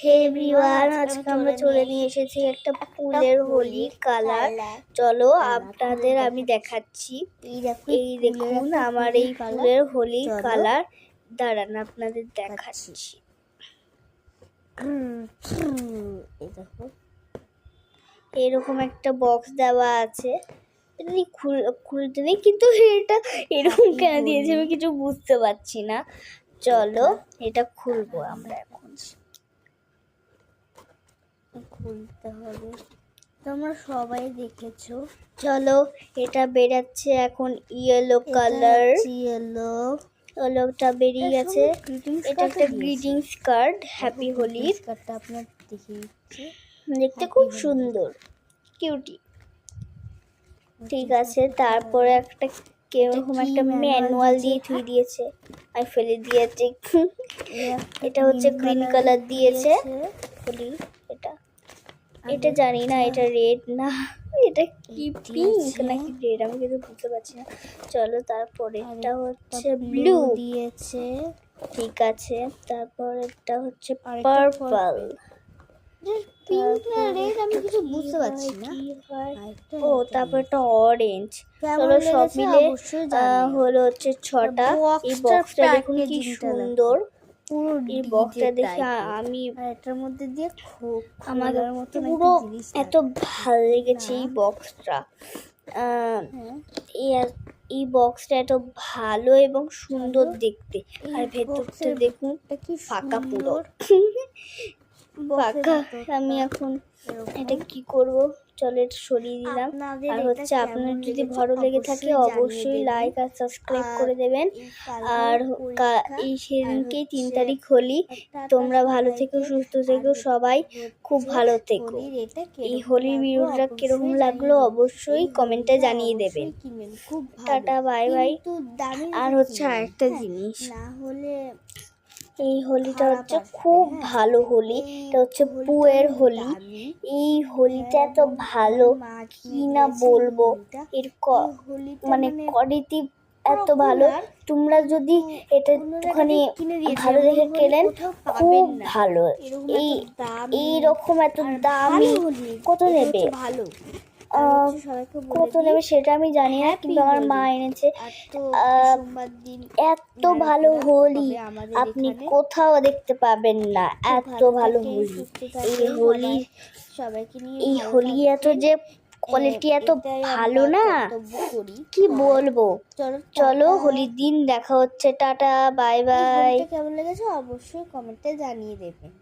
হে everyone, আজকে আমরা চলে নিয়ে এসেছি একটা ফুলের হোলি কালার। চলো আপনাদের আমি দেখাচ্ছি। এই দেখুন আমার এই ফুলের হোলি কালার। দাঁড়ান আপনাদের দেখাচ্ছি। এরকম একটা বক্স দেওয়া আছে, এটা খুলতে নেই, কিন্তু এটা এরকম কেন দিয়েছে আমি কিছু বুঝতে পারছি না। চলো এটা খুলবো আমরা এখন। খুলতে হবে, তোমরা সবাই দেখেছো। চলো এটা বেরাচ্ছে এখন, ইয়েলো কালার, ইয়েলোটা বেরিয়ে গেছে। এটা একটা গ্রিটিংস কার্ড, হ্যাপি হোলি কার্ডটা আপনার দেখিয়েছি, দেখতে খুব সুন্দর, কিউটি। ঠিক আছে, তারপরে একটা কেরকম একটা ম্যানুয়াল দিয়ে থুই দিয়েছে, আমি ফেলে দিয়েছি। এটা হচ্ছে গ্রিন কালার দিয়েছে হোলি। এটা জানি না এটা রেড না, এটা কি পিঙ্ক নাকি রেড আমি কিন্তু বুঝতে পারছি না। চলো তারপরে এটা হচ্ছে ব্লু দিয়েছে, ঠিক আছে। তারপর এটা হচ্ছে পার্পল, পিঙ্ক না রেড আমি কিছু বুঝতে পারছি না। ও তারপর একটা অরেঞ্জ। চলো সব মিলে হলো হচ্ছে 6টা। এই বক্সটা দেখুন কি সুন্দর, এই বক্সটা দেখে আমি এটার মধ্যে দিয়ে আমার পুরো এত ভালো লেগেছে এই বক্সটা। এই বক্সটা এত ভালো এবং সুন্দর দেখতে, আর ভেতরটা দেখুন কি ফাঁকা, পুরো ফাঁকা। আমি এখন এটা কি করব, চলো এটা সরিয়ে দিলাম। আর হচ্ছে আপনার যদি ভালো লেগে থাকে অবশ্যই লাইক আর সাবস্ক্রাইব করে দেবেন। আর এই সেদিনকেই 3 তারিখ হোলি, তোমরা ভালো থেকো, সুস্থ থেকো, সবাই খুব ভালো থেকো। এই হোলির ভিডিওটা কিরকম লাগলো অবশ্যই কমেন্টে জানিয়ে দেবেন। Tata, bye bye. আর হচ্ছে আরেকটা জিনিস, না হলে এই হোলিটা হচ্ছে খুব ভালো হোলি, এটা হচ্ছে পুয়ের হোলি। এই হোলিটা এত ভালো কি না বলবো, এর মানে কোয়ালিটি এত ভালো। তোমরা যদি এটা একটুখানি ভালো দেখে কেনেন খুব ভালো। এই রকম এত দামি কত নেবে, কত নেবে সেটা আমি জানি না, কিন্তু আমার মা এনেছে। এত ভালো হোলি আপনি কোথাও দেখতে পাবেন না, এত ভালো হোলি। এই হোলি এত যে কোয়ালিটি এত ভালো না কি বলবো। চলো হোলির দিন দেখা হচ্ছে, টাটা বাই বাই। কেমন লেগেছে অবশ্যই কমেন্টে জানিয়ে দেবেন।